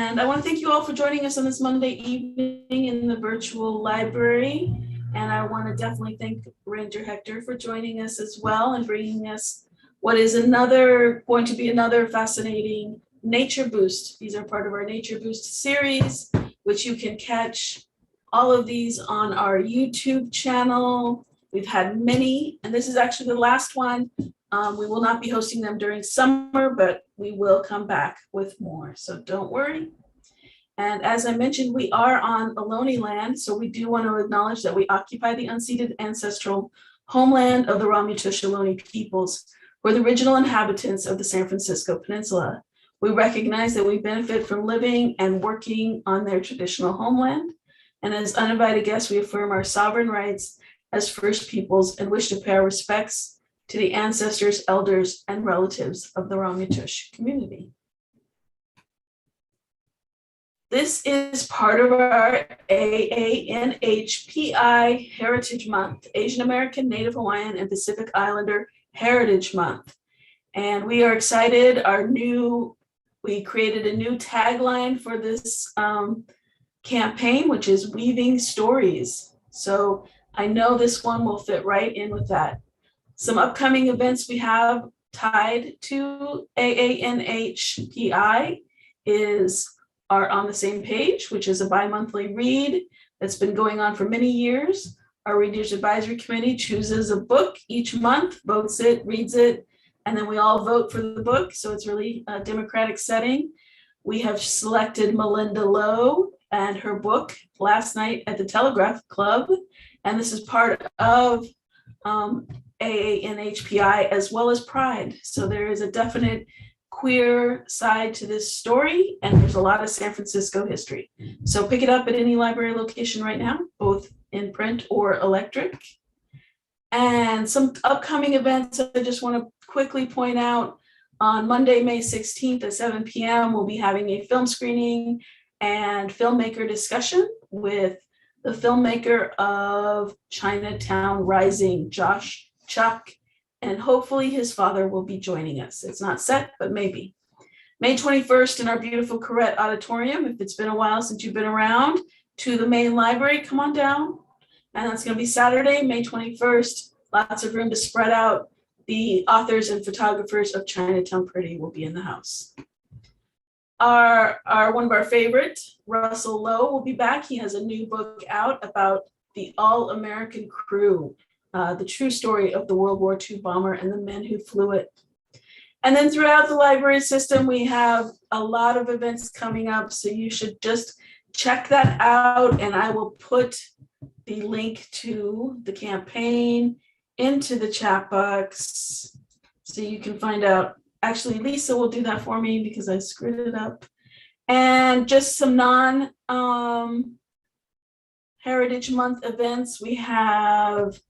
And I want to thank you all for joining us on this Monday evening in the virtual library. And I want to definitely thank Ranger Hector for joining us as well and bringing us what is going to be another fascinating Nature Boost. These are part of our Nature Boost series, which you can catch all of these on our YouTube channel. We've had many, and this is actually the last one. We will not be hosting them during summer, but we will come back with more, so don't worry. And as I mentioned, we are on Ohlone land, so we do want to acknowledge that we occupy the unceded ancestral homeland of the Ramaytush Ohlone peoples, who are the original inhabitants of the San Francisco Peninsula. We recognize that we benefit from living and working on their traditional homeland. And as uninvited guests, we affirm our sovereign rights as First Peoples and wish to pay our respects to the ancestors, elders, and relatives of the Ramaytush community. This is part of our AANHPI Heritage Month, Asian American, Native Hawaiian, and Pacific Islander Heritage Month. And we are excited. We created a new tagline for this campaign, which is Weaving Stories. So I know this one will fit right in with that. Some upcoming events we have tied to AANHPI are on the same page, which is a bi-monthly read that's been going on for many years. Our Readers Advisory Committee chooses a book each month, votes it, reads it, and then we all vote for the book. So it's really a democratic setting. We have selected Melinda Lowe and her book last night at the Telegraph Club. And this is part of AANHPI as well as Pride. So there is a definite queer side to this story, and there's a lot of San Francisco history. So pick it up at any library location right now, both in print or electric. And some upcoming events I just want to quickly point out. On Monday, May 16th at 7 p.m., we'll be having a film screening and filmmaker discussion with the filmmaker of Chinatown Rising, Josh Chuck, and hopefully his father will be joining us. It's not set, but maybe. May 21st in our beautiful Corrette Auditorium. If it's been a while since you've been around to the main library, come on down. And that's going to be Saturday, May 21st. Lots of room to spread out. The authors and photographers of Chinatown Pretty will be in the house. One of our favorites, Russell Lowe, will be back. He has a new book out about the All-American Crew. The true story of the World War II bomber and the men who flew it. And then throughout the library system, we have a lot of events coming up, so you should just check that out, and I will put the link to the campaign into the chat box so you can find out. Actually, Lisa will do that for me because I screwed it up. And just some non-Heritage Month events. We have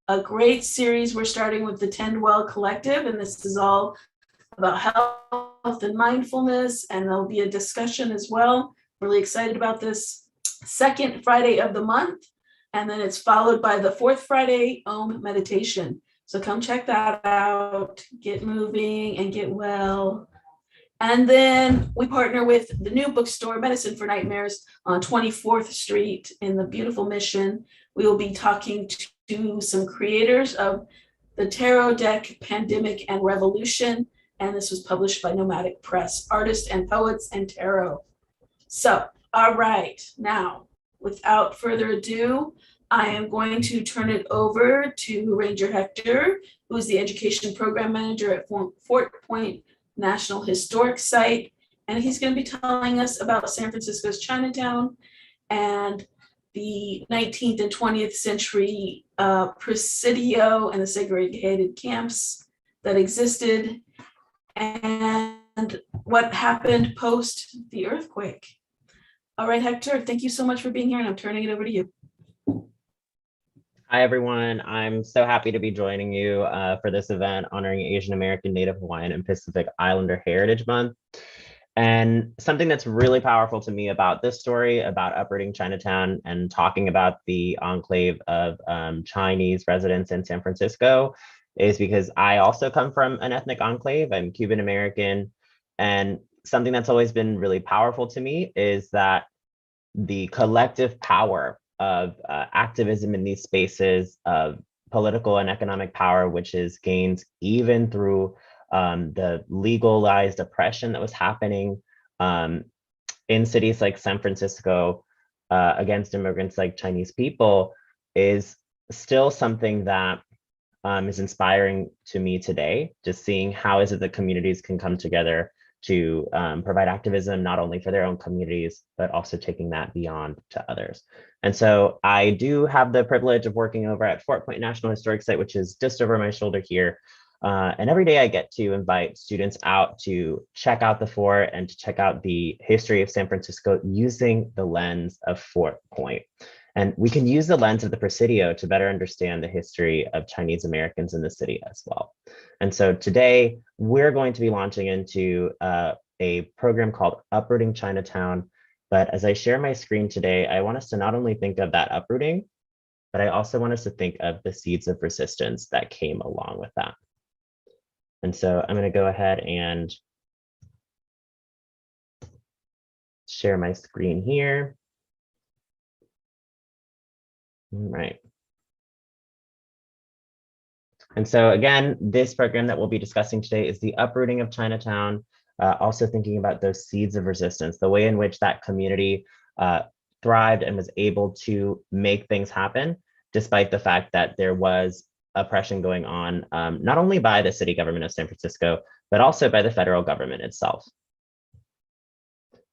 a great series. We're starting with the Tend Well Collective, and this is all about health and mindfulness, and there'll be a discussion as well. Really excited about this. Second Friday of the month, and then it's followed by the fourth Friday Om meditation. So come check that out, get moving and get well. And then we partner with the new bookstore, Medicine for Nightmares, on 24th Street in the beautiful Mission. We will be talking to some creators of the Tarot deck, Pandemic and Revolution. And this was published by Nomadic Press, Artists and Poets and Tarot. So, all right, now, without further ado, I am going to turn it over to Ranger Hector, who is the Education Program Manager at Fort Point National Historic Site. And he's going to be telling us about San Francisco's Chinatown and the 19th and 20th century Presidio and the segregated camps that existed and what happened post the earthquake. All right, Hector, thank you so much for being here, and I'm turning it over to you. Hi, everyone. I'm so happy to be joining you for this event honoring Asian American, Native Hawaiian, and Pacific Islander Heritage Month. And something that's really powerful to me about this story, about uprooting Chinatown and talking about the enclave of Chinese residents in San Francisco, is because I also come from an ethnic enclave. I'm Cuban American. And something that's always been really powerful to me is that the collective power of activism in these spaces of political and economic power, which is gained even through the legalized oppression that was happening in cities like San Francisco against immigrants like Chinese people, is still something that is inspiring to me today, just seeing how is it that communities can come together to provide activism, not only for their own communities, but also taking that beyond to others. And so I do have the privilege of working over at Fort Point National Historic Site, which is just over my shoulder here. And every day I get to invite students out to check out the fort and to check out the history of San Francisco using the lens of Fort Point. And we can use the lens of the Presidio to better understand the history of Chinese Americans in the city as well. And so today we're going to be launching into a program called Uprooting Chinatown. But as I share my screen today, I want us to not only think of that uprooting, but I also want us to think of the seeds of resistance that came along with that. And so I'm going to go ahead and share my screen here. All right. And so again, this program that we'll be discussing today is the uprooting of Chinatown, also thinking about those seeds of resistance, the way in which that community thrived and was able to make things happen, despite the fact that there was oppression going on, not only by the city government of San Francisco, but also by the federal government itself.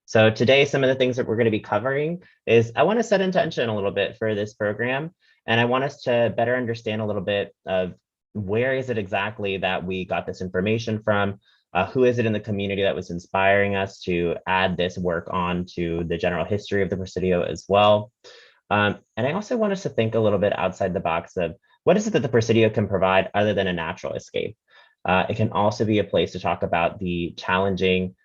So today, some of the things that we're going to be covering is I want to set intention a little bit for this program, and I want us to better understand a little bit of where is it exactly that we got this information from, who is it in the community that was inspiring us to add this work on to the general history of the Presidio as well. And I also want us to think a little bit outside the box of what is it that the Presidio can provide other than a natural escape. It can also be a place to talk about the challenging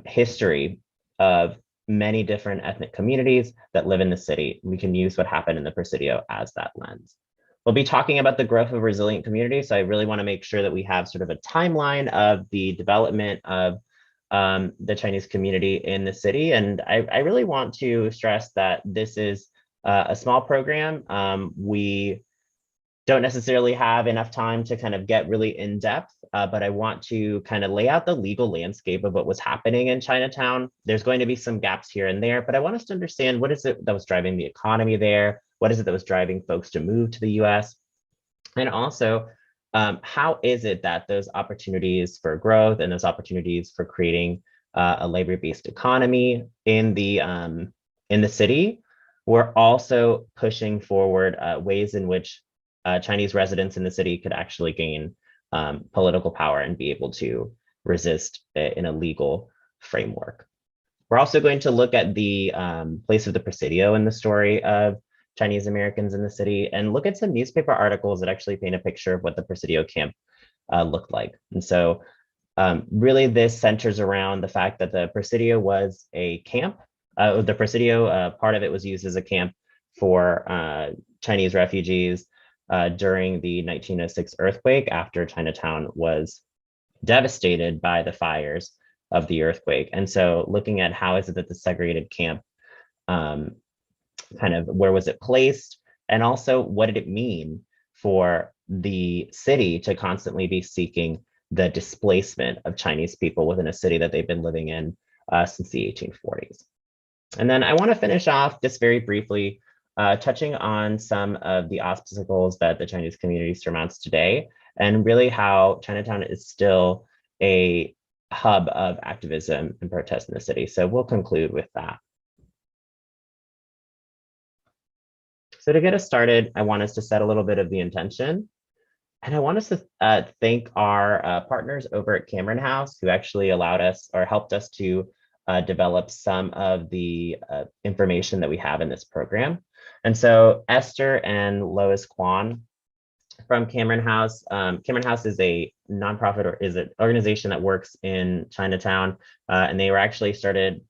history of many different ethnic communities that live in the city. We can use what happened in the Presidio as that lens. We'll be talking about the growth of resilient communities. So I really want to make sure that we have sort of a timeline of the development of the Chinese community in the city. And I really want to stress that this is a small program. We don't necessarily have enough time to kind of get really in depth, but I want to kind of lay out the legal landscape of what was happening in Chinatown. There's going to be some gaps here and there, but I want us to understand what is it that was driving the economy there? What is it that was driving folks to move to the US? And also, how is it that those opportunities for growth and those opportunities for creating a labor-based economy in the city were also pushing forward ways in which Chinese residents in the city could actually gain political power and be able to resist in a legal framework. We're also going to look at the place of the Presidio in the story of Chinese Americans in the city and look at some newspaper articles that actually paint a picture of what the Presidio camp looked like. And so really this centers around the fact that the Presidio was a camp. The Presidio, part of it was used as a camp for Chinese refugees during the 1906 earthquake after Chinatown was devastated by the fires of the earthquake. And so looking at how is it that the segregated camp, kind of where was it placed? And also what did it mean for the city to constantly be seeking the displacement of Chinese people within a city that they've been living in since the 1840s. And then I want to finish off just very briefly touching on some of the obstacles that the Chinese community surmounts today, and really how Chinatown is still a hub of activism and protest in the city. So we'll conclude with that. So to get us started, I want us to set a little bit of the intention. And I want us to thank our partners over at Cameron House who actually allowed us or helped us to develop some of the information that we have in this program. And so Esther and Lois Kwan from Cameron House. Cameron House is a nonprofit or is an organization that works in Chinatown. And they were actually started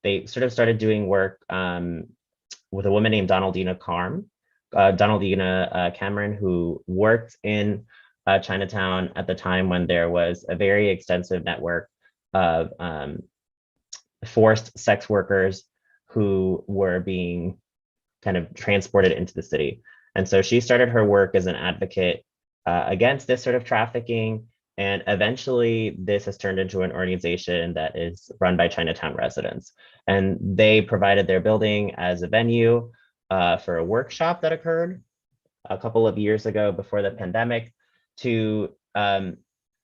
doing work with a woman named Donaldina Cameron, who worked in Chinatown at the time when there was a very extensive network of forced sex workers who were being kind of transported into the city. And so she started her work as an advocate against this sort of trafficking. And eventually this has turned into an organization that is run by Chinatown residents. And they provided their building as a venue for a workshop that occurred a couple of years ago before the pandemic to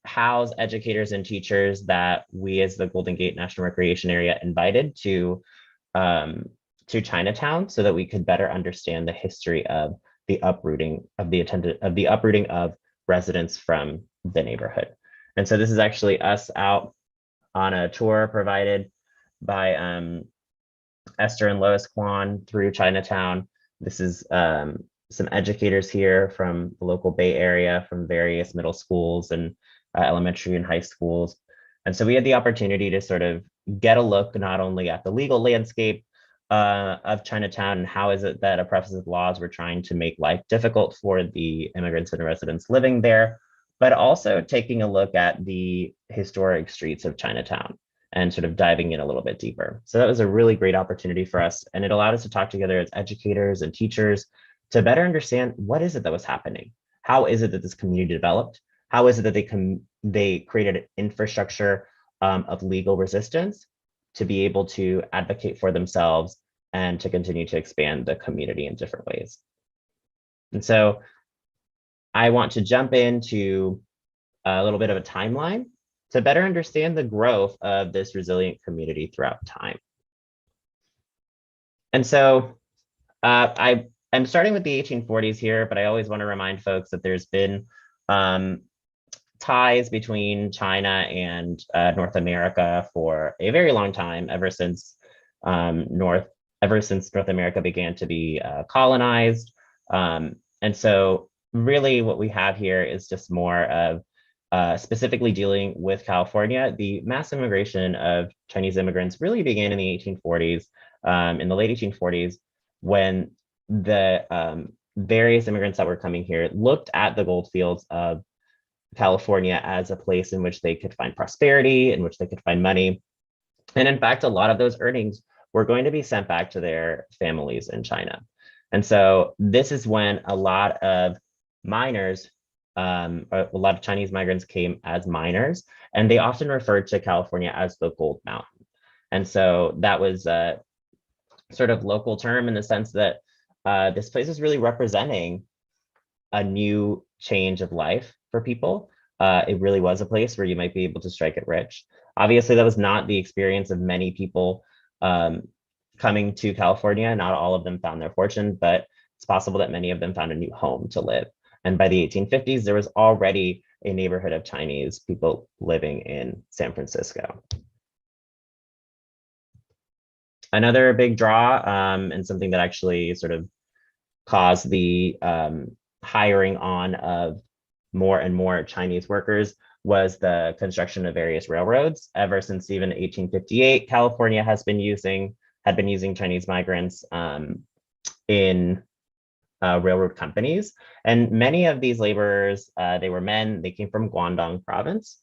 house educators and teachers that we as the Golden Gate National Recreation Area invited to Chinatown so that we could better understand the history of the uprooting of residents from the neighborhood. And so this is actually us out on a tour provided by Esther and Lois Kwan through Chinatown. This is some educators here from the local Bay Area, from various middle schools and elementary and high schools. And so we had the opportunity to sort of get a look not only at the legal landscape of Chinatown and how is it that oppressive laws were trying to make life difficult for the immigrants and residents living there, but also taking a look at the historic streets of Chinatown and sort of diving in a little bit deeper. So that was a really great opportunity for us. And it allowed us to talk together as educators and teachers to better understand what is it that was happening? How is it that this community developed? How is it that they created an infrastructure of legal resistance to be able to advocate for themselves and to continue to expand the community in different ways? And so I want to jump into a little bit of a timeline to better understand the growth of this resilient community throughout time. And so I'm starting with the 1840s here, but I always want to remind folks that there's been ties between China and North America for a very long time, ever since North America began to be colonized. And so really what we have here is just more of specifically dealing with California. The mass immigration of Chinese immigrants really began in the 1840s, in the late 1840s, when the various immigrants that were coming here looked at the gold fields of California as a place in which they could find prosperity, in which they could find money. And in fact, a lot of those earnings were going to be sent back to their families in China. And so this is when a lot of miners, a lot of Chinese migrants came as miners, and they often referred to California as the Gold Mountain. And so that was a sort of local term in the sense that this place is really representing a new change of life for people. It really was a place where you might be able to strike it rich. Obviously, that was not the experience of many people coming to California. Not all of them found their fortune, but it's possible that many of them found a new home to live. And by the 1850s, there was already a neighborhood of Chinese people living in San Francisco. Another big draw, and something that actually sort of caused the hiring on of more and more Chinese workers, was the construction of various railroads. Ever since even 1858, California had been using Chinese migrants in railroad companies. And many of these laborers, they were men, they came from Guangdong province.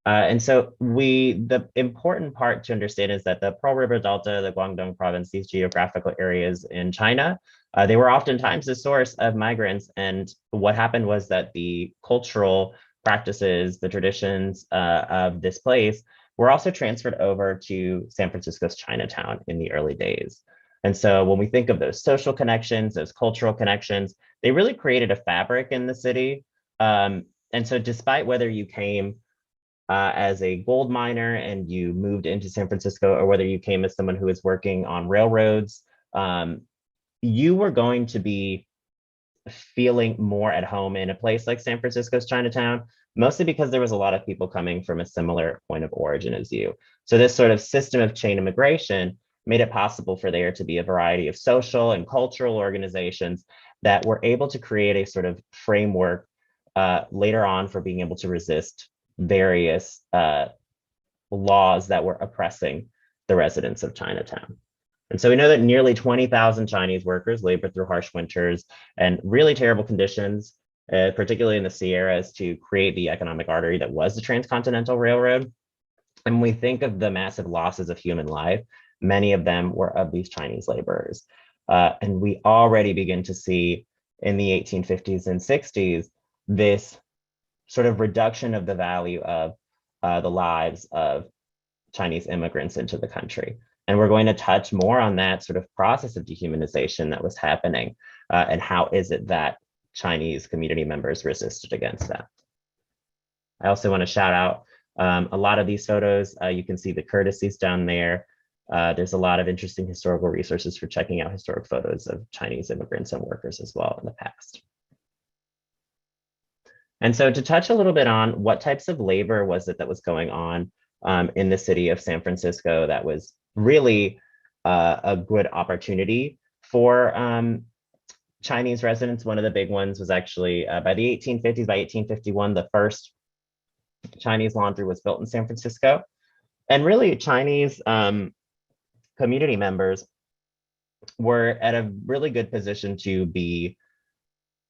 And so the important part to understand is that the Pearl River Delta, the Guangdong province, these geographical areas in China, they were oftentimes the source of migrants. And what happened was that the cultural practices, the traditions of this place were also transferred over to San Francisco's Chinatown in the early days. And so when we think of those social connections, those cultural connections, they really created a fabric in the city. And so despite whether you came as a gold miner and you moved into San Francisco, or whether you came as someone who was working on railroads, you were going to be feeling more at home in a place like San Francisco's Chinatown, mostly because there was a lot of people coming from a similar point of origin as you. So this sort of system of chain immigration made it possible for there to be a variety of social and cultural organizations that were able to create a sort of framework later on for being able to resist various laws that were oppressing the residents of Chinatown. And so we know that nearly 20,000 Chinese workers labored through harsh winters and really terrible conditions, particularly in the Sierras, to create the economic artery that was the Transcontinental Railroad. And when we think of the massive losses of human life, many of them were of these Chinese laborers. And we already begin to see in the 1850s and 60s this sort of reduction of the value of the lives of Chinese immigrants into the country. And we're going to touch more on that sort of process of dehumanization that was happening, and how is it that Chinese community members resisted against that. I also want to shout out a lot of these photos. You can see the courtesies down there. There's a lot of interesting historical resources for checking out historic photos of Chinese immigrants and workers as well in the past. And so to touch a little bit on what types of labor was it that was going on in the city of San Francisco that was really a good opportunity for Chinese residents. One of the big ones was actually by the 1850s, by 1851, the first Chinese laundry was built in San Francisco. And really Chinese community members were at a really good position to be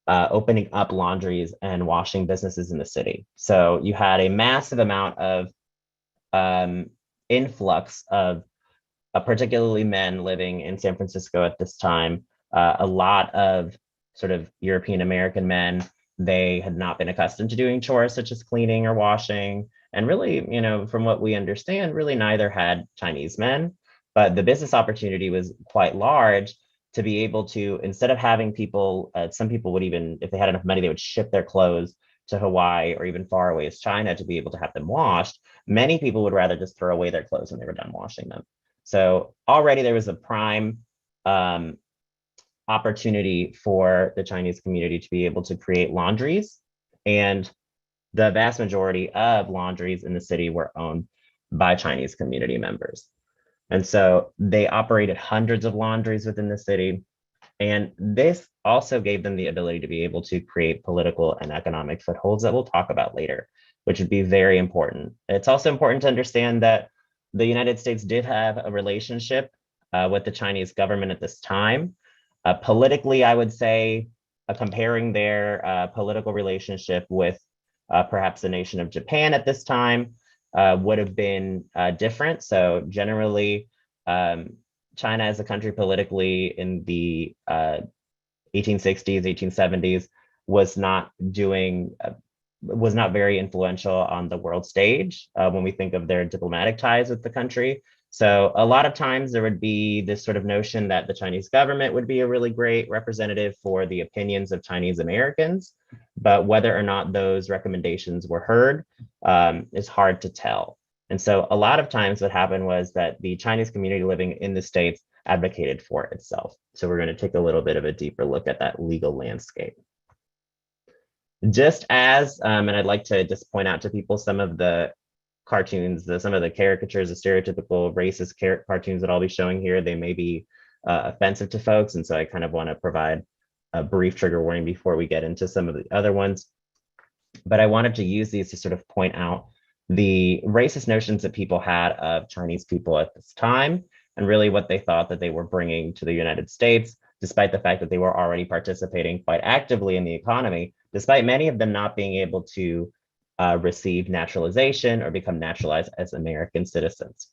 opening up laundries and washing businesses in the city. So you had a massive amount of influx of particularly men living in San Francisco at this time. A lot of sort of European American men, they had not been accustomed to doing chores such as cleaning or washing. And really, you know, from what we understand, really neither had Chinese men, but the business opportunity was quite large to be able to, instead of having people, some people would even, if they had enough money, they would ship their clothes to Hawaii or even far away as China to be able to have them washed. Many people would rather just throw away their clothes when they were done washing them. So already there was a prime opportunity for the Chinese community to be able to create laundries. And the vast majority of laundries in the city were owned by Chinese community members. And so they operated hundreds of laundries within the city. And this also gave them the ability to be able to create political and economic footholds that we'll talk about later, which would be very important. It's also important to understand that the United States did have a relationship with the Chinese government at this time. Politically, I would say, comparing their political relationship with perhaps the nation of Japan at this time would have been different. So generally, China as a country politically in the 1860s, 1870s was not very influential on the world stage when we think of their diplomatic ties with the country. So a lot of times there would be this sort of notion that the Chinese government would be a really great representative for the opinions of Chinese Americans, but whether or not those recommendations were heard is hard to tell. And so a lot of times what happened was that the Chinese community living in the States advocated for itself. So we're going to take a little bit of a deeper look at that legal landscape. Just as, and I'd like to just point out to people some of the cartoons, some of the caricatures, the stereotypical racist cartoons that I'll be showing here, they may be offensive to folks. And so I kind of want to provide a brief trigger warning before we get into some of the other ones. But I wanted to use these to sort of point out the racist notions that people had of Chinese people at this time, and really what they thought that they were bringing to the United States, despite the fact that they were already participating quite actively in the economy, despite many of them not being able to receive naturalization or become naturalized as American citizens.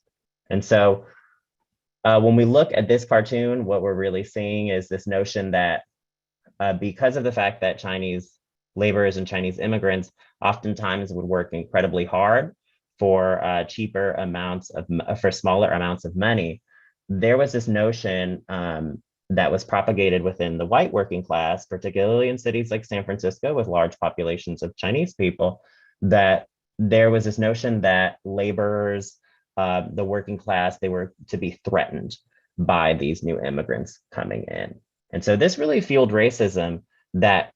And so when we look at this cartoon, what we're really seeing is this notion that because of the fact that Chinese laborers and Chinese immigrants oftentimes would work incredibly hard for cheaper amounts of, for smaller amounts of money, there was this notion that was propagated within the white working class, particularly in cities like San Francisco with large populations of Chinese people, that there was this notion that laborers, the working class, they were to be threatened by these new immigrants coming in. And so this really fueled racism that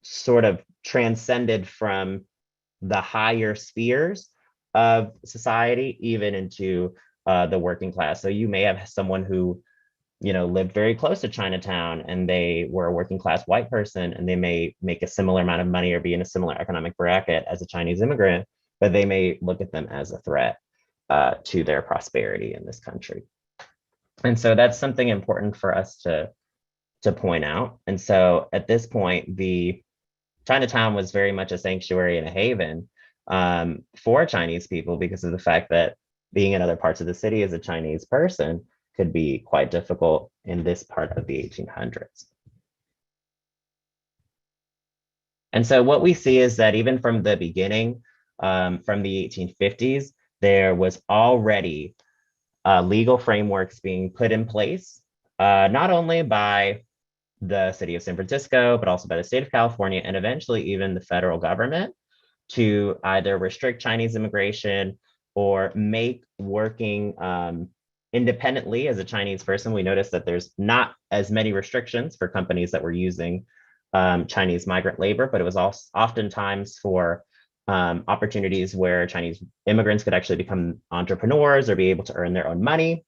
sort of transcended from the higher spheres of society, even into the working class. So you may have someone who, you know, lived very close to Chinatown and they were a working class white person and they may make a similar amount of money or be in a similar economic bracket as a Chinese immigrant, but they may look at them as a threat to their prosperity in this country. And so that's something important for us to point out. And so at this point, the Chinatown was very much a sanctuary and a haven for Chinese people because of the fact that being in other parts of the city as a Chinese person could be quite difficult in this part of the 1800s. And so what we see is that even from the beginning, from the 1850s, there was already legal frameworks being put in place, not only by the city of San Francisco, but also by the state of California, and eventually even the federal government, to either restrict Chinese immigration or make working independently as a Chinese person. We noticed that there's not as many restrictions for companies that were using Chinese migrant labor, but it was also oftentimes for opportunities where Chinese immigrants could actually become entrepreneurs or be able to earn their own money.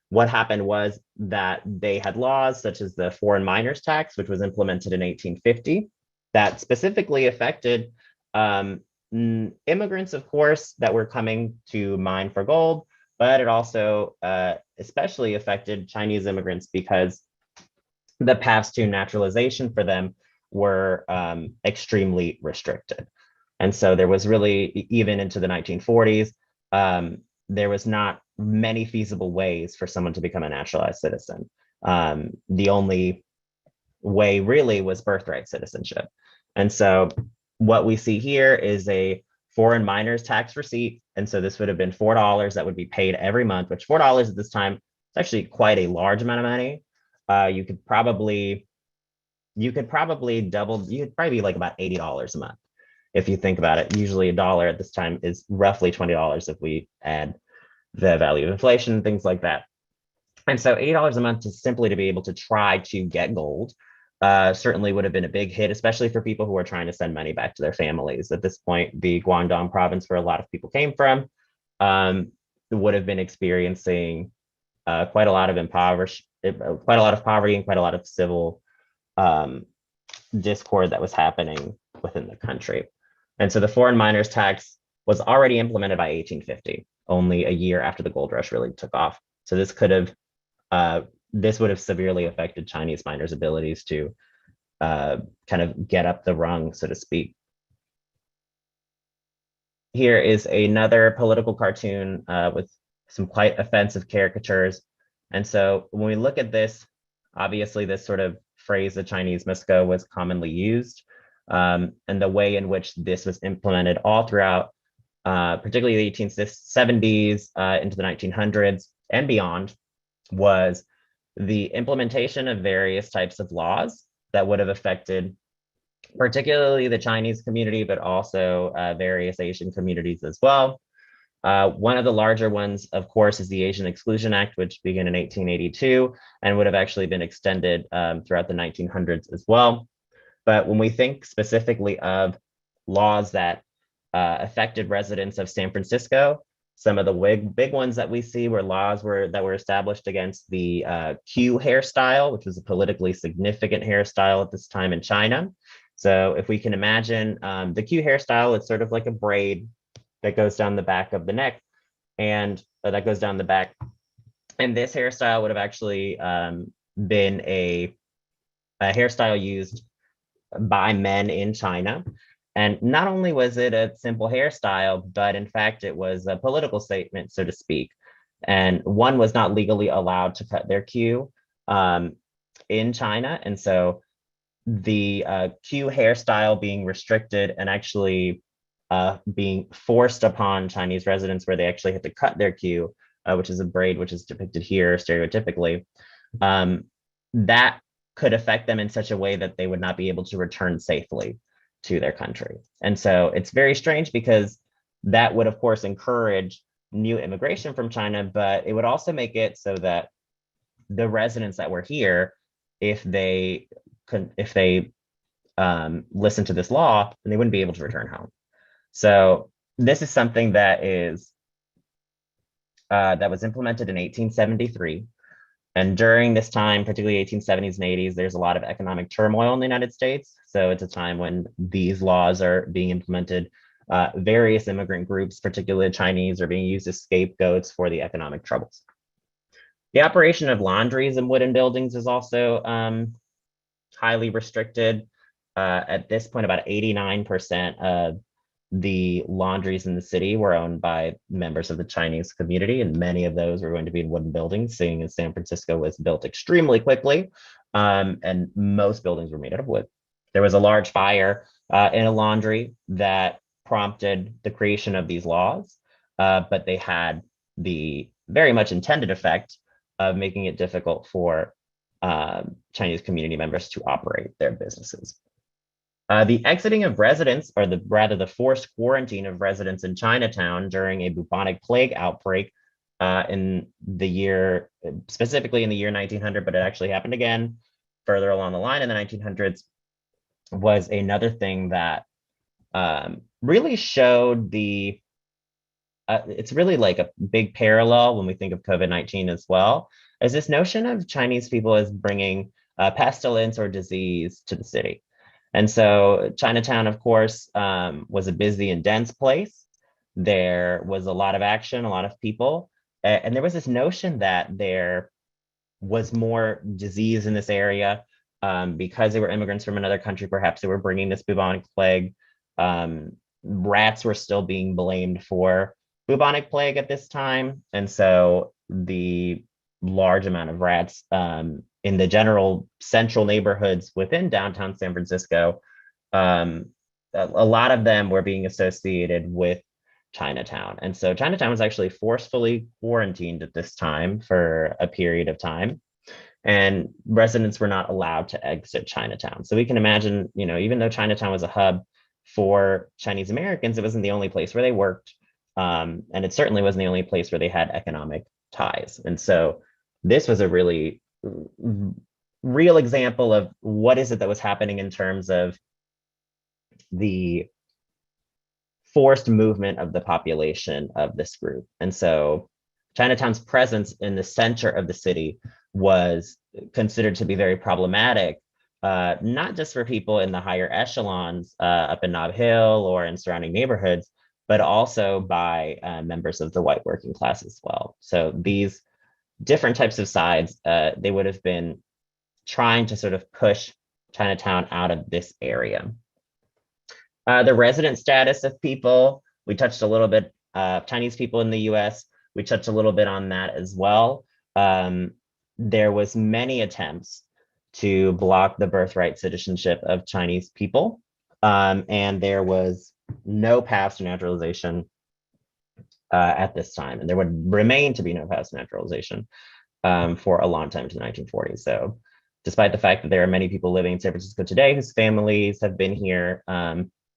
What happened was that they had laws such as the foreign miners tax, which was implemented in 1850, that specifically affected immigrants, of course, that were coming to mine for gold, but it also especially affected Chinese immigrants because the paths to naturalization for them were extremely restricted. And so there was really, even into the 1940s, there was not many feasible ways for someone to become a naturalized citizen. The only way really was birthright citizenship. And so what we see here is a foreign miners tax receipt. And so this would have been $4 that would be paid every month, which $4 at this time is actually quite a large amount of money. You could probably double, you could probably be like about $80 a month. If you think about it, usually $1 at this time is roughly $20 if we add the value of inflation and things like that. And so $80 a month to simply to be able to try to get gold certainly would have been a big hit, especially for people who are trying to send money back to their families. At this point, the Guangdong province, where a lot of people came from, would have been experiencing quite a lot of poverty and quite a lot of civil discord that was happening within the country. And so the foreign miners tax was already implemented by 1850, only a year after the gold rush really took off. So this would have severely affected Chinese miners' abilities to kind of get up the rung, so to speak. Here is another political cartoon with some quite offensive caricatures. And so when we look at this, obviously this sort of phrase, the Chinese Misco, was commonly used. And the way in which this was implemented all throughout, particularly the 1870s into the 1900s and beyond, was the implementation of various types of laws that would have affected particularly the Chinese community, but also various Asian communities as well. One of the larger ones, of course, is the Asian Exclusion Act, which began in 1882 and would have actually been extended throughout the 1900s as well. But when we think specifically of laws that affected residents of San Francisco, some of the big ones that we see were laws that were established against the Q hairstyle, which was a politically significant hairstyle at this time in China. So if we can imagine the Q hairstyle, it's sort of like a braid that goes down the back of the neck, and that goes down the back. And this hairstyle would have actually been a hairstyle used by men in China. And not only was it a simple hairstyle, but in fact, it was a political statement, so to speak. And one was not legally allowed to cut their queue in China. And so the queue hairstyle being restricted and actually being forced upon Chinese residents, where they actually had to cut their queue, which is a braid, which is depicted here stereotypically, that could affect them in such a way that they would not be able to return safely to their country. And so it's very strange because that would, of course, encourage new immigration from China, but it would also make it so that the residents that were here, if they listen to this law, then they wouldn't be able to return home. So this is something that was implemented in 1873. And during this time, particularly 1870s and 80s, there's a lot of economic turmoil in the United States. So it's a time when these laws are being implemented. Various immigrant groups, particularly Chinese, are being used as scapegoats for the economic troubles. The operation of laundries in wooden buildings is also highly restricted. At this point, about 89% of the laundries in the city were owned by members of the Chinese community, and many of those were going to be in wooden buildings, seeing as San Francisco was built extremely quickly, and most buildings were made out of wood. There was a large fire in a laundry that prompted the creation of these laws, but they had the very much intended effect of making it difficult for Chinese community members to operate their businesses. The exiting of residents, or the forced quarantine of residents in Chinatown during a bubonic plague outbreak specifically in the year 1900, but it actually happened again further along the line in the 1900s, was another thing that really showed it's really like a big parallel when we think of COVID-19 as well, as this notion of Chinese people as bringing pestilence or disease to the city. And so Chinatown, of course, was a busy and dense place. There was a lot of action, a lot of people, and there was this notion that there was more disease in this area because they were immigrants from another country. Perhaps they were bringing this bubonic plague. Rats were still being blamed for bubonic plague at this time, and so the large amount of rats in the general central neighborhoods within downtown San Francisco, a lot of them were being associated with Chinatown. And so Chinatown was actually forcefully quarantined at this time for a period of time, and residents were not allowed to exit Chinatown. So we can imagine, even though Chinatown was a hub for Chinese Americans, it wasn't the only place where they worked. And it certainly wasn't the only place where they had economic ties. And so this was a really real example of what is it that was happening in terms of the forced movement of the population of this group. And so Chinatown's presence in the center of the city was considered to be very problematic, not just for people in the higher echelons up in Nob Hill or in surrounding neighborhoods, but also by members of the white working class as well. So these different types of sides, they would have been trying to sort of push Chinatown out of this area. The resident status of people, we touched a little bit, Chinese people in the US, we touched a little bit on that as well. There was many attempts to block the birthright citizenship of Chinese people, and there was no path to naturalization at this time, and there would remain to be no path to naturalization for a long time to the 1940s. So despite the fact that there are many people living in San Francisco today whose families have been here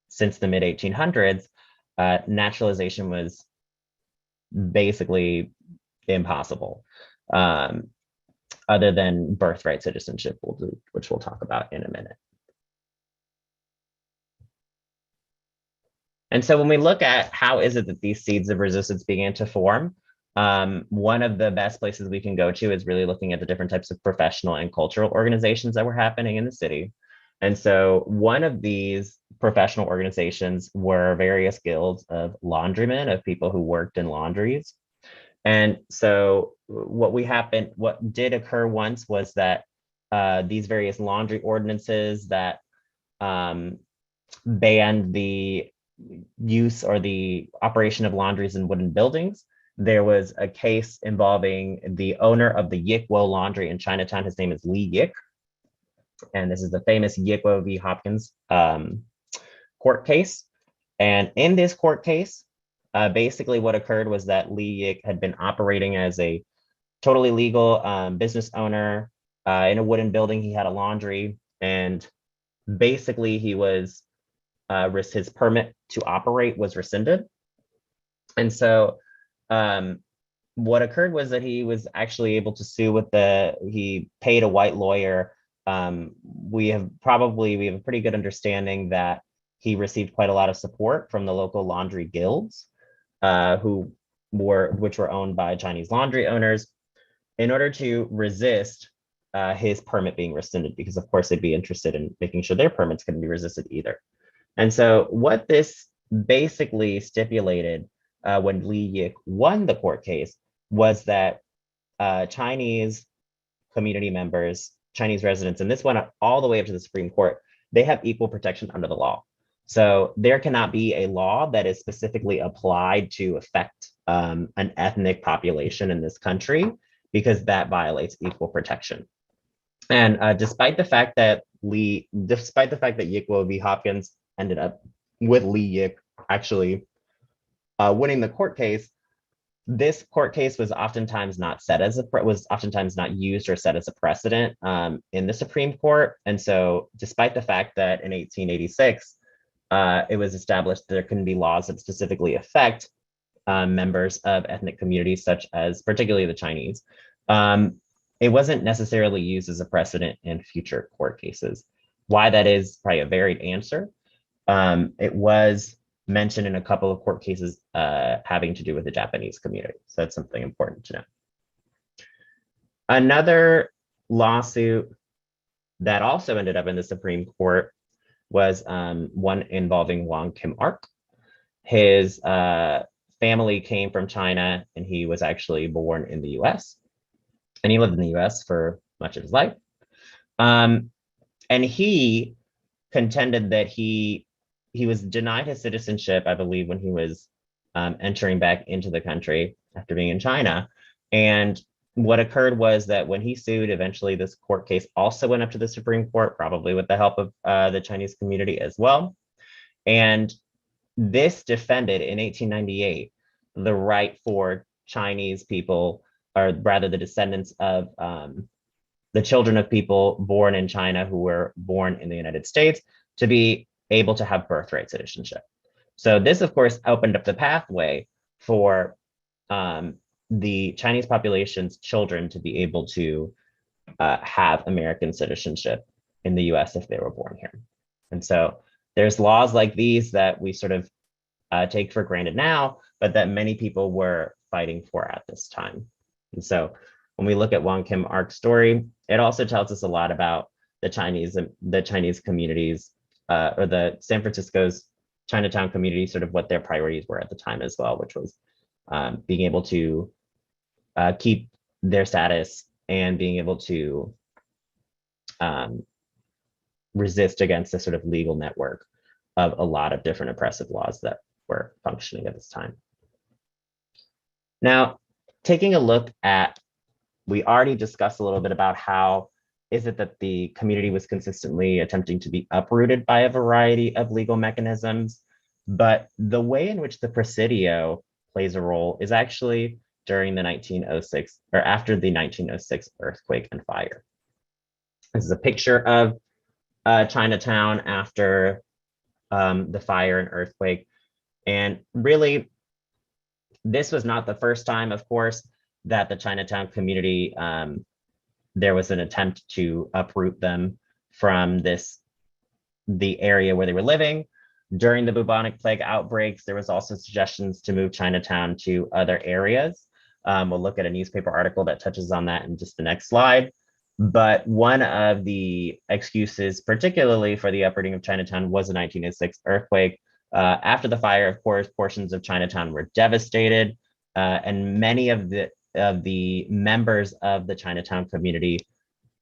since the mid 1800s, naturalization was basically impossible, other than birthright citizenship, which we'll talk about in a minute. And so when we look at how is it that these seeds of resistance began to form, one of the best places we can go to is really looking at the different types of professional and cultural organizations that were happening in the city. And so one of these professional organizations were various guilds of laundrymen, of people who worked in laundries. And so what did occur once was that these various laundry ordinances that banned the use or the operation of laundries in wooden buildings. There was a case involving the owner of the Yikwo laundry in Chinatown. His name is Li Yik. And this is the famous Yikwo v. Hopkins court case. And in this court case, basically what occurred was that Li Yik had been operating as a totally legal business owner in a wooden building. He had a laundry, and basically he was his permit to operate was rescinded. And so what occurred was that he was actually able to sue he paid a white lawyer. We have a pretty good understanding that he received quite a lot of support from the local laundry guilds, which were owned by Chinese laundry owners, in order to resist his permit being rescinded, because of course they'd be interested in making sure their permits couldn't be resisted either. And so what this basically stipulated when Li Yik won the court case was that Chinese community members, Chinese residents, and this went all the way up to the Supreme Court, they have equal protection under the law. So there cannot be a law that is specifically applied to affect an ethnic population in this country, because that violates equal protection. And despite the fact that Yikwo v. Hopkins ended up with Lee Yik actually winning the court case, this court case was oftentimes not used or set as a precedent in the Supreme Court. And so, despite the fact that in 1886 it was established there can be laws that specifically affect members of ethnic communities, such as particularly the Chinese, it wasn't necessarily used as a precedent in future court cases. Why that is probably a varied answer. It was mentioned in a couple of court cases having to do with the Japanese community. So that's something important to know. Another lawsuit that also ended up in the Supreme Court was one involving Wong Kim Ark. His family came from China, and he was actually born in the US. And he lived in the US for much of his life. And he contended that he was denied his citizenship, I believe, when he was entering back into the country after being in China. And what occurred was that when he sued, eventually this court case also went up to the Supreme Court, probably with the help of the Chinese community as well. And this defended in 1898 the right for Chinese people, or rather the descendants of the children of people born in China who were born in the United States, to be able to have birthright citizenship. So this, of course, opened up the pathway for the Chinese population's children to be able to have American citizenship in the US if they were born here. And so there's laws like these that we sort of take for granted now, but that many people were fighting for at this time. And so when we look at Wong Kim Ark's story, it also tells us a lot about the Chinese communities, or the San Francisco's Chinatown community, sort of what their priorities were at the time as well, which was being able to keep their status and being able to resist against the sort of legal network of a lot of different oppressive laws that were functioning at this time. Now, taking a look at, we already discussed a little bit about how is it that the community was consistently attempting to be uprooted by a variety of legal mechanisms, but the way in which the Presidio plays a role is actually during the 1906, or after the 1906 earthquake and fire. This is a picture of Chinatown after the fire and earthquake. And really, this was not the first time, of course, that the Chinatown community, there was an attempt to uproot them from the area where they were living. During the bubonic plague outbreaks, there was also suggestions to move Chinatown to other areas. We'll look at a newspaper article that touches on that in just the next slide. But one of the excuses, particularly for the uprooting of Chinatown, was the 1906 earthquake. After the fire, of course, portions of Chinatown were devastated, and many of the members of the Chinatown community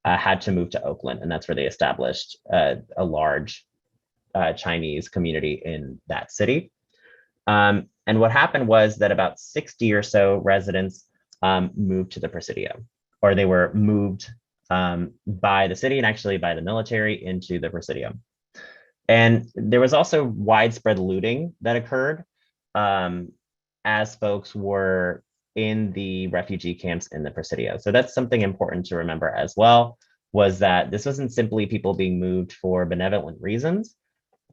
had to move to Oakland, and that's where they established a large Chinese community in that city. And what happened was that about 60 or so residents moved to the Presidio, or they were moved by the city and actually by the military into the Presidio. And there was also widespread looting that occurred as folks were in the refugee camps in the Presidio. So that's something important to remember as well, was that this wasn't simply people being moved for benevolent reasons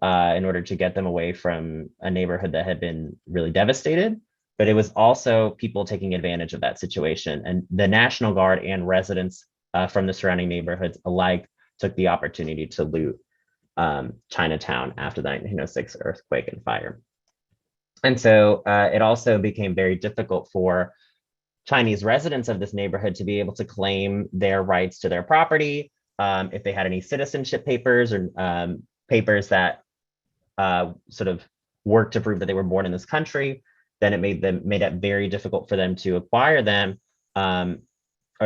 in order to get them away from a neighborhood that had been really devastated, but it was also people taking advantage of that situation. And the National Guard and residents from the surrounding neighborhoods alike took the opportunity to loot Chinatown after the 1906 earthquake and fire. And so it also became very difficult for Chinese residents of this neighborhood to be able to claim their rights to their property. If they had any citizenship papers or papers that sort of worked to prove that they were born in this country, then it made it very difficult for them to acquire them, or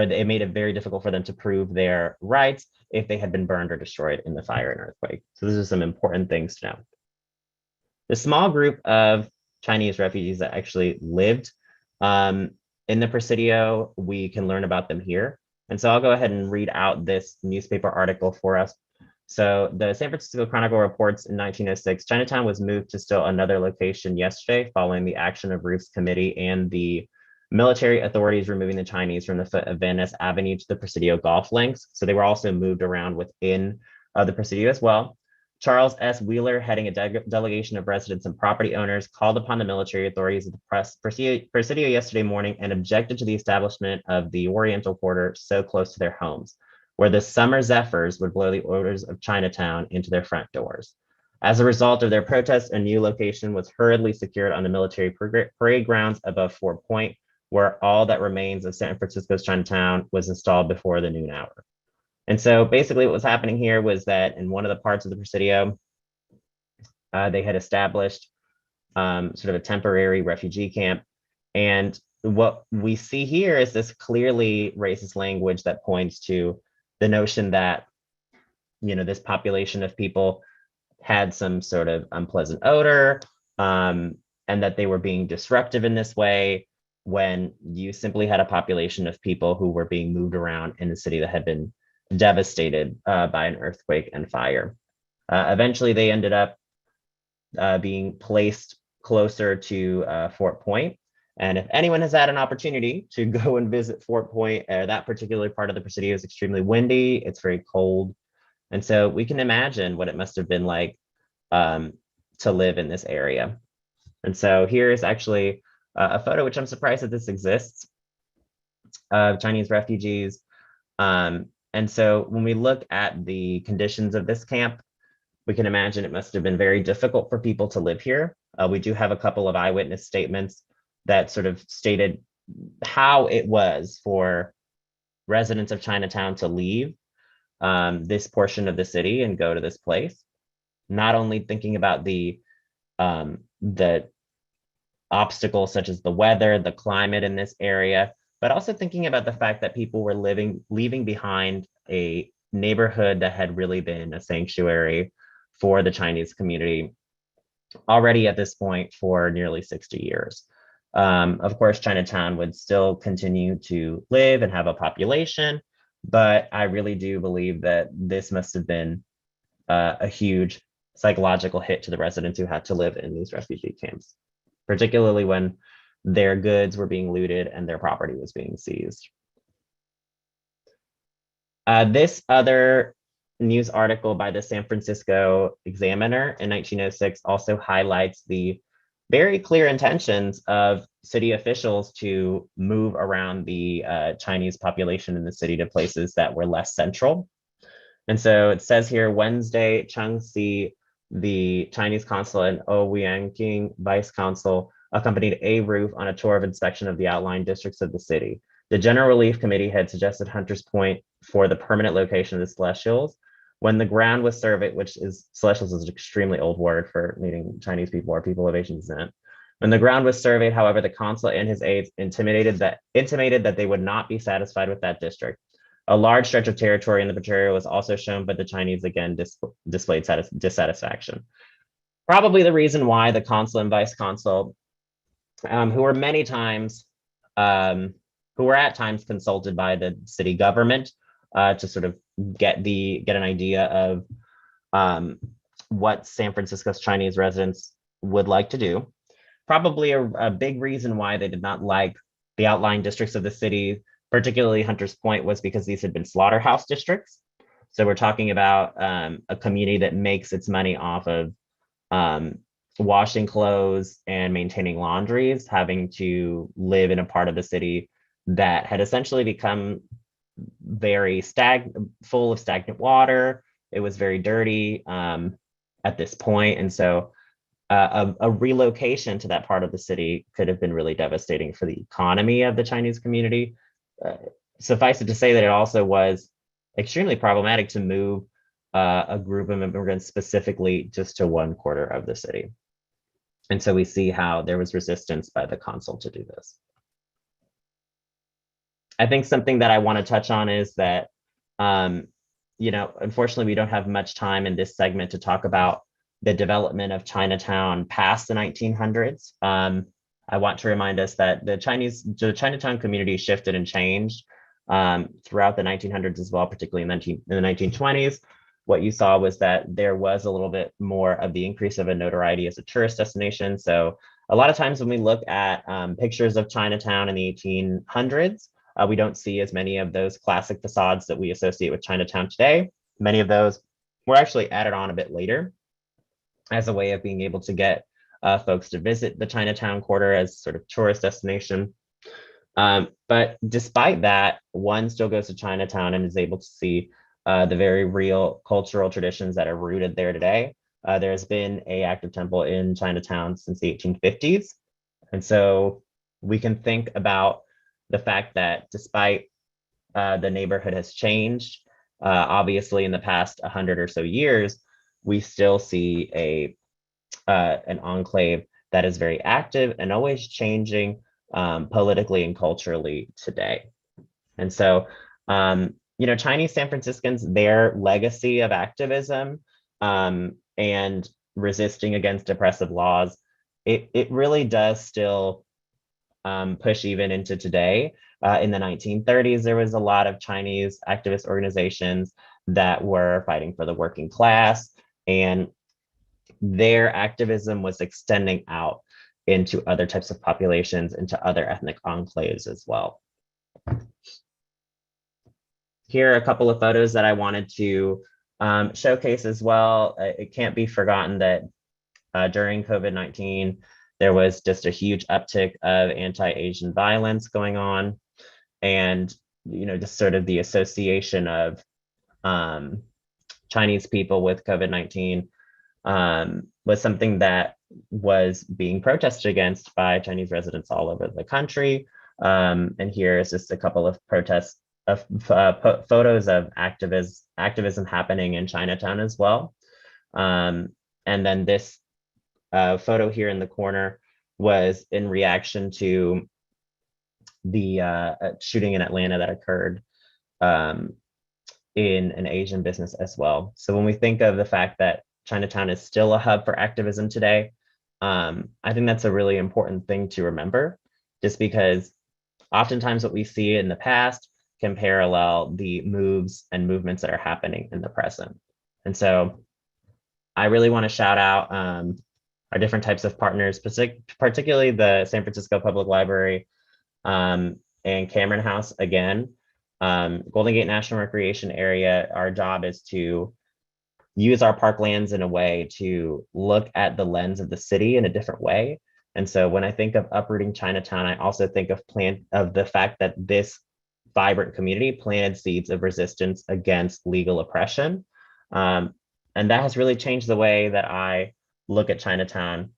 it made it very difficult for them to prove their rights if they had been burned or destroyed in the fire and earthquake. So these are some important things to know. The small group of Chinese refugees that actually lived in the Presidio, we can learn about them here. And so I'll go ahead and read out this newspaper article for us. So the San Francisco Chronicle reports in 1906, Chinatown was moved to still another location yesterday following the action of Roof's committee and the military authorities removing the Chinese from the foot of Van Ness Avenue to the Presidio golf links. So they were also moved around within the Presidio as well. Charles S. Wheeler, heading a delegation of residents and property owners, called upon the military authorities at the Presidio yesterday morning and objected to the establishment of the Oriental Quarter so close to their homes, where the summer zephyrs would blow the odors of Chinatown into their front doors. As a result of their protest, a new location was hurriedly secured on the military parade grounds above Fort Point, where all that remains of San Francisco's Chinatown was installed before the noon hour. And so basically what was happening here was that in one of the parts of the Presidio, they had established sort of a temporary refugee camp. And what we see here is this clearly racist language that points to the notion that, this population of people had some sort of unpleasant odor, and that they were being disruptive in this way when you simply had a population of people who were being moved around in a city that had been devastated by an earthquake and fire. Eventually, they ended up being placed closer to Fort Point. And if anyone has had an opportunity to go and visit Fort Point, that particular part of the Presidio is extremely windy, it's very cold. And so we can imagine what it must have been like to live in this area. And so here is actually a photo, which I'm surprised that this exists, of Chinese refugees. And so when we look at the conditions of this camp, we can imagine it must have been very difficult for people to live here. We do have a couple of eyewitness statements that sort of stated how it was for residents of Chinatown to leave this portion of the city and go to this place. Not only thinking about the obstacles such as the weather, the climate in this area, but also thinking about the fact that people were leaving behind a neighborhood that had really been a sanctuary for the Chinese community already at this point for nearly 60 years. Of course, Chinatown would still continue to live and have a population, but I really do believe that this must have been a huge psychological hit to the residents who had to live in these refugee camps, particularly when their goods were being looted and their property was being seized. This other news article by the San Francisco Examiner in 1906 also highlights the very clear intentions of city officials to move around the Chinese population in the city to places that were less central. And so it says here, Wednesday, Chung Si, the Chinese consul, and Oh Wianqing, vice consul, accompanied A. Roof on a tour of inspection of the outlying districts of the city. The General Relief Committee had suggested Hunters Point for the permanent location of the Celestials. When the ground was surveyed, which is Celestials is an extremely old word for meaning Chinese people or people of Asian descent. When the ground was surveyed, however, the consul and his aides intimated that they would not be satisfied with that district. A large stretch of territory in the Presidio was also shown, but the Chinese again displayed dissatisfaction. Probably the reason why the consul and vice consul, who were many times, who were at times consulted by the city government to sort of get an idea of what San Francisco's Chinese residents would like to do. Probably a big reason why they did not like the outlying districts of the city, particularly Hunters Point, was because these had been slaughterhouse districts. So we're talking about a community that makes its money off of washing clothes and maintaining laundries, having to live in a part of the city that had essentially become very full of stagnant water. It was very dirty at this point. And so a relocation to that part of the city could have been really devastating for the economy of the Chinese community. Suffice it to say that it also was extremely problematic to move a group of immigrants specifically just to one quarter of the city. And so we see how there was resistance by the consul to do this. I think something that I want to touch on is that, unfortunately, we don't have much time in this segment to talk about the development of Chinatown past the 1900s. I want to remind us that the Chinatown community shifted and changed throughout the 1900s as well, particularly in the 1920s. What you saw was that there was a little bit more of the increase of a notoriety as a tourist destination. So a lot of times when we look at pictures of Chinatown in the 1800s, we don't see as many of those classic facades that we associate with Chinatown today. Many of those were actually added on a bit later as a way of being able to get folks to visit the Chinatown quarter as sort of tourist destination. But despite that, one still goes to Chinatown and is able to see the very real cultural traditions that are rooted there today. There's been an active temple in Chinatown since the 1850s. And so we can think about the fact that despite the neighborhood has changed, obviously in the past 100 or so years, we still see an enclave that is very active and always changing politically and culturally today. And so, Chinese San Franciscans, their legacy of activism and resisting against oppressive laws, it really does still push even into today. In the 1930s, there was a lot of Chinese activist organizations that were fighting for the working class, and their activism was extending out into other types of populations, into other ethnic enclaves as well. Here are a couple of photos that I wanted to showcase as well. It can't be forgotten that during COVID-19, there was just a huge uptick of anti-Asian violence going on. And, just sort of the association of Chinese people with COVID-19 was something that was being protested against by Chinese residents all over the country. And here is just a couple of protests of photos of activism happening in Chinatown as well. And then this photo here in the corner was in reaction to the shooting in Atlanta that occurred in an Asian business as well. So when we think of the fact that Chinatown is still a hub for activism today, I think that's a really important thing to remember, just because oftentimes what we see in the past can parallel the moves and movements that are happening in the present. And so I really want to shout out our different types of partners, particularly the San Francisco Public Library and Cameron House again. Golden Gate National Recreation Area, our job is to use our parklands in a way to look at the lens of the city in a different way. And so when I think of uprooting Chinatown, I also think of the fact that this vibrant community planted seeds of resistance against legal oppression. And that has really changed the way that I look at Chinatown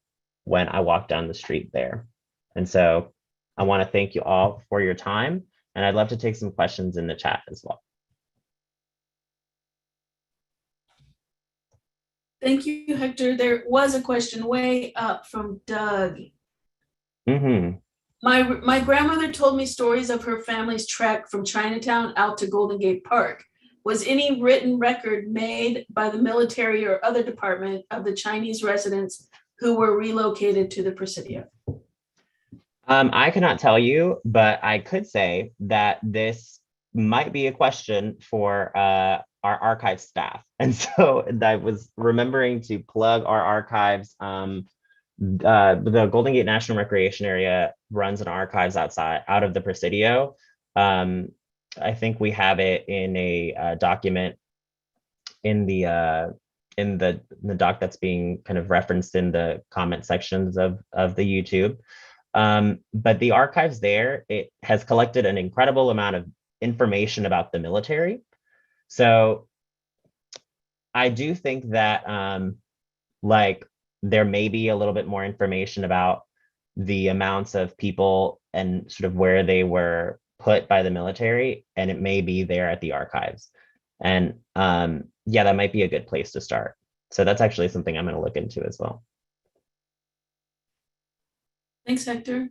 when I walk down the street there. And so I want to thank you all for your time, and I'd love to take some questions in the chat as well. Thank you, Hector. There was a question way up from Doug. Mm-hmm. My grandmother told me stories of her family's trek from Chinatown out to Golden Gate Park. Was any written record made by the military or other department of the Chinese residents who were relocated to the Presidio? I cannot tell you, but I could say that this might be a question for our archive staff. And so I was remembering to plug our archives. The Golden Gate National Recreation Area runs an archives out of the Presidio. I think we have it in a document in the doc that's being kind of referenced in the comment sections of the YouTube. But the archives there, it has collected an incredible amount of information about the military. So I do think that there may be a little bit more information about the amounts of people and sort of where they were put by the military, and it may be there at the archives. And yeah, that might be a good place to start. So that's actually something I'm going to look into as well. Thanks, Hector.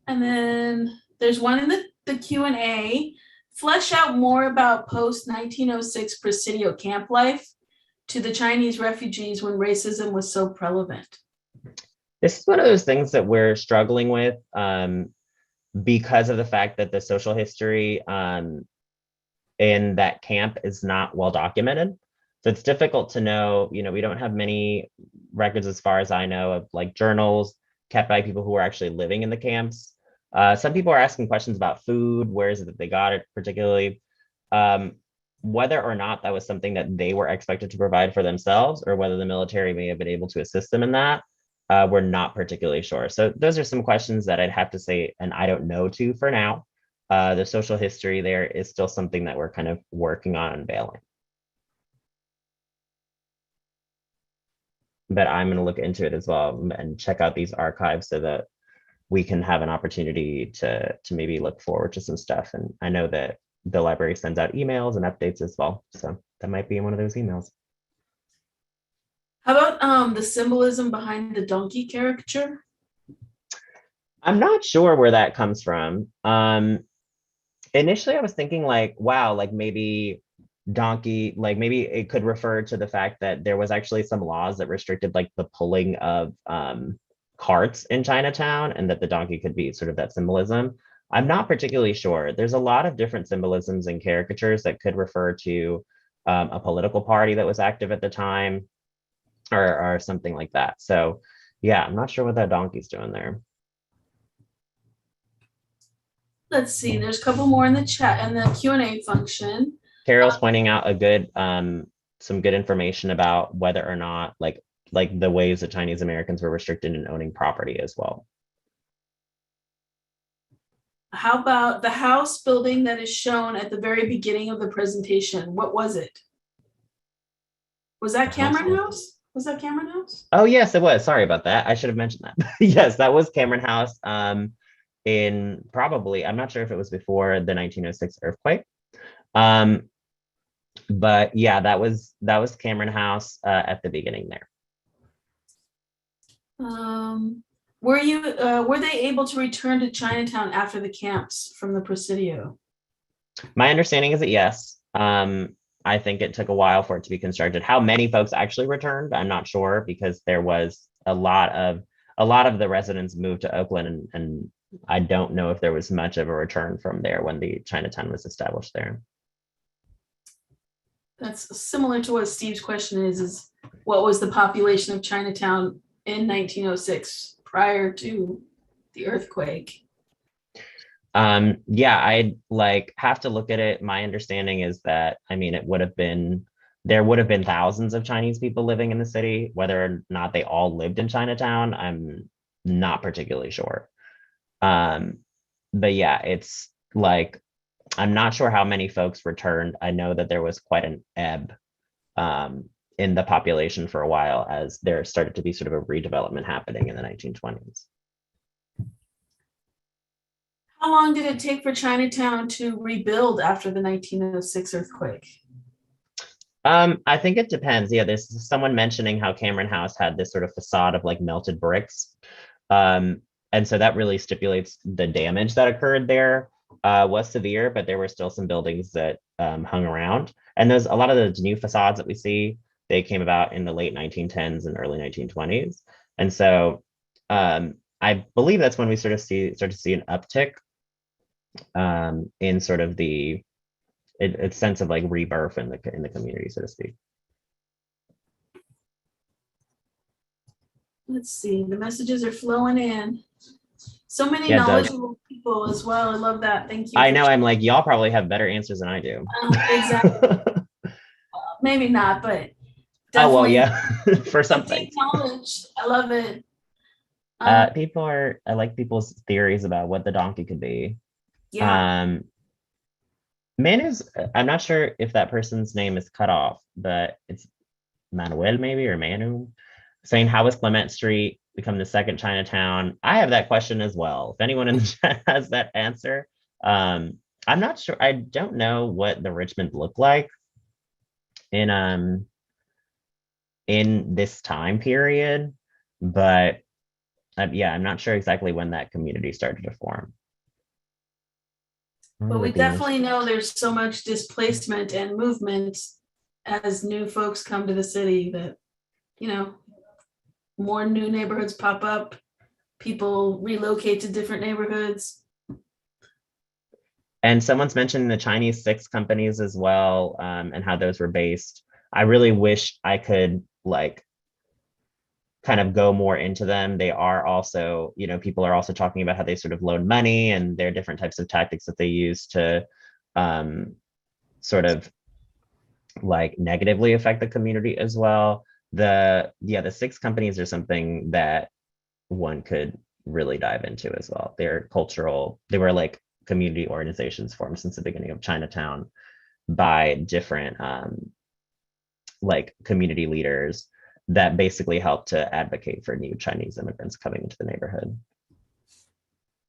And then there's one in the Q&A. Flesh out more about post-1906 Presidio camp life. to the Chinese refugees when racism was so prevalent? This is one of those things that we're struggling with because of the fact that the social history in that camp is not well documented. So it's difficult to know, we don't have many records as far as I know of like journals kept by people who were actually living in the camps. Some people are asking questions about food, where is it that they got it particularly? Whether or not that was something that they were expected to provide for themselves or whether the military may have been able to assist them in that, we're not particularly sure. So those are some questions that I'd have to say, and I don't know to for now. The social history there is still something that we're kind of working on unveiling. But I'm going to look into it as well and check out these archives so that we can have an opportunity to maybe look forward to some stuff. And I know that the library sends out emails and updates as well. So that might be in one of those emails. How about the symbolism behind the donkey caricature? I'm not sure where that comes from. Initially, I was thinking like, wow, like maybe donkey, like maybe it could refer to the fact that there was actually some laws that restricted like the pulling of carts in Chinatown and that the donkey could be sort of that symbolism. I'm not particularly sure. There's a lot of different symbolisms and caricatures that could refer to a political party that was active at the time or something like that. So yeah, I'm not sure what that donkey's doing there. Let's see, there's a couple more in the chat and the Q&A function. Carol's pointing out a good, some good information about whether or not like the ways that Chinese Americans were restricted in owning property as well. How about the house building that is shown at the very beginning of the presentation? What was it? Was that Cameron House? Was that Cameron House? Oh, yes, it was. Sorry about that. I should have mentioned that. Yes, that was Cameron House in probably, I'm not sure if it was before the 1906 earthquake. But yeah, that was Cameron House at the beginning there. Were they able to return to Chinatown after the camps from the Presidio? My understanding is that yes. I think it took a while for it to be constructed. How many folks actually returned, I'm not sure, because there was a lot of the residents moved to Oakland, and I don't know if there was much of a return from there when the Chinatown was established there. That's similar to what Steve's question is what was the population of Chinatown in 1906 prior to the earthquake? Yeah, I'd like have to look at it. My understanding is that, I mean, there would have been thousands of Chinese people living in the city. Whether or not they all lived in Chinatown, I'm not particularly sure. But yeah, it's like, I'm not sure how many folks returned. I know that there was quite an ebb in the population for a while as there started to be sort of a redevelopment happening in the 1920s. How long did it take for Chinatown to rebuild after the 1906 earthquake? I think it depends. Yeah, there's someone mentioning how Cameron House had this sort of facade of like melted bricks. And so that really stipulates the damage that occurred there was severe, but there were still some buildings that hung around. And there's a lot of those new facades that we see, they came about in the late 1910s and early 1920s. And so I believe that's when we start to see an uptick in sort of the sense of like rebirth in the community, so to speak. Let's see, the messages are flowing in. So many knowledgeable people as well. I love that. Thank you. I know. I'm like, y'all probably have better answers than I do. Exactly. Maybe not, but definitely. Oh well, yeah, for something. Knowledge. I love it. I like people's theories about what the donkey could be. Yeah. I'm not sure if that person's name is cut off, but it's Manuel maybe, or Manu, saying how was Clement Street become the second Chinatown? I have that question as well. If anyone in the chat has that answer, I'm not sure. I don't know what the Richmond looked like in this time period, but yeah, I'm not sure exactly when that community started to form. But we definitely know there's so much displacement and movement as new folks come to the city that, you know, more new neighborhoods pop up, people relocate to different neighborhoods. And someone's mentioned the Chinese 6 companies as well, and how those were based. I really wish I could like kind of go more into them. They are also, you know, people are also talking about how they sort of loan money, and there are different types of tactics that they use to sort of like negatively affect the community as well. The 6 companies are something that one could really dive into as well. They were like community organizations formed since the beginning of Chinatown by different like community leaders that basically help to advocate for new Chinese immigrants coming into the neighborhood.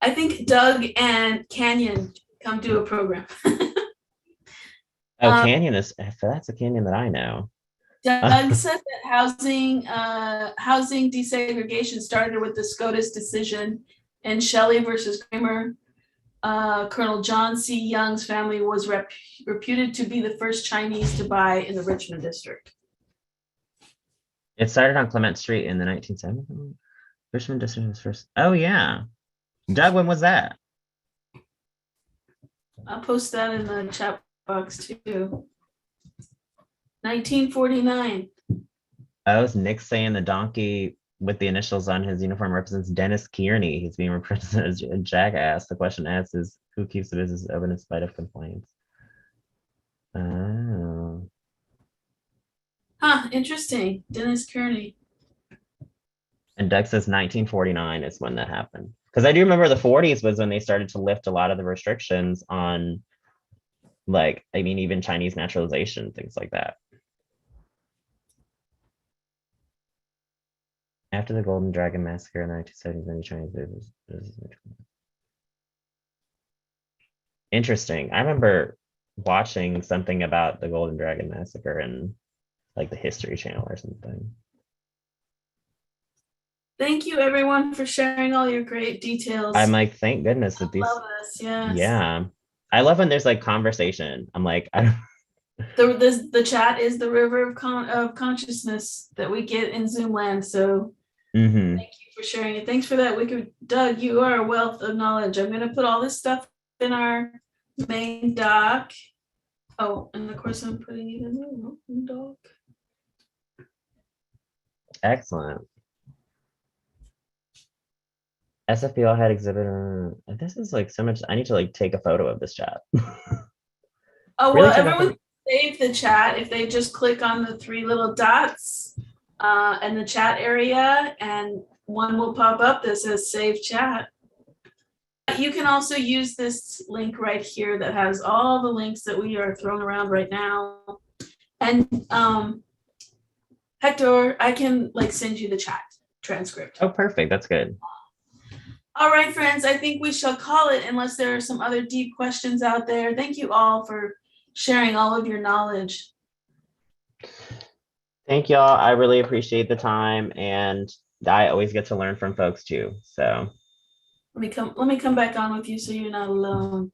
I think Doug and Canyon come do a program. Canyon that's a Canyon that I know. Doug said that housing desegregation started with the SCOTUS decision and Shelley versus Kramer. Colonel John C. Young's family was reputed to be the first Chinese to buy in the Richmond district. It started on Clement Street in the 1970s. Richmond district was first. Oh yeah. Doug, when was that? I'll post that in the chat box too. 1949. Oh, it's Nick saying the donkey with the initials on his uniform represents Dennis Kearney. He's being represented as a jackass. The question asked is, who keeps the business open in spite of complaints? Oh. Huh, interesting. Dennis Kearney. And Doug says 1949 is when that happened. Because I do remember the 40s was when they started to lift a lot of the restrictions on, like, I mean, even Chinese naturalization, things like that. After the Golden Dragon Massacre in the 1970s, many Chinese businesses. Interesting. I remember watching something about the Golden Dragon Massacre in like the History Channel or something. Thank you everyone for sharing all your great details. I'm like, thank goodness that these. Love this, yes. Yeah, I love when there's like conversation. I'm like, I don't. The chat is the river of consciousness that we get in Zoom land. So thank you for sharing it. Thanks for that, Doug. You are a wealth of knowledge. I'm going to put all this stuff in our main doc. Oh, and of course I'm putting it in the doc. Excellent. SFPL had exhibit. This is like so much. I need to like take a photo of this chat. Oh, well, everyone save the chat if they just click on the 3 little dots in the chat area, and one will pop up that says save chat. You can also use this link right here that has all the links that we are throwing around right now. And Hector, I can like send you the chat transcript. Oh, perfect. That's good. All right, friends, I think we shall call it unless there are some other deep questions out there. Thank you all for sharing all of your knowledge. Thank y'all. I really appreciate the time, and I always get to learn from folks too. So let me come back on with you so you're not alone.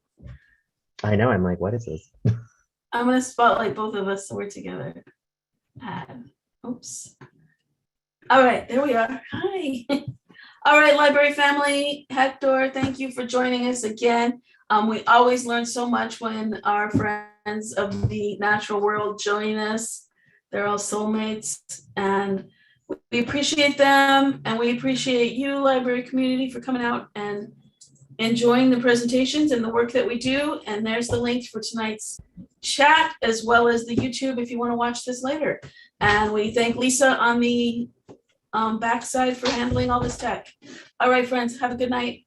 I know, I'm like, what is this? I'm gonna spotlight both of us so we're together. Oops. All right, there we are. Hi. All right, library family, Hector, thank you for joining us again. We always learn so much when our friends of the natural world join us. They're all soulmates, and we appreciate them, and we appreciate you, library community, for coming out and enjoying the presentations and the work that we do. And there's the link for tonight's chat, as well as the YouTube if you want to watch this later. And we thank Lisa on the backside for handling all this tech. All right, friends, have a good night.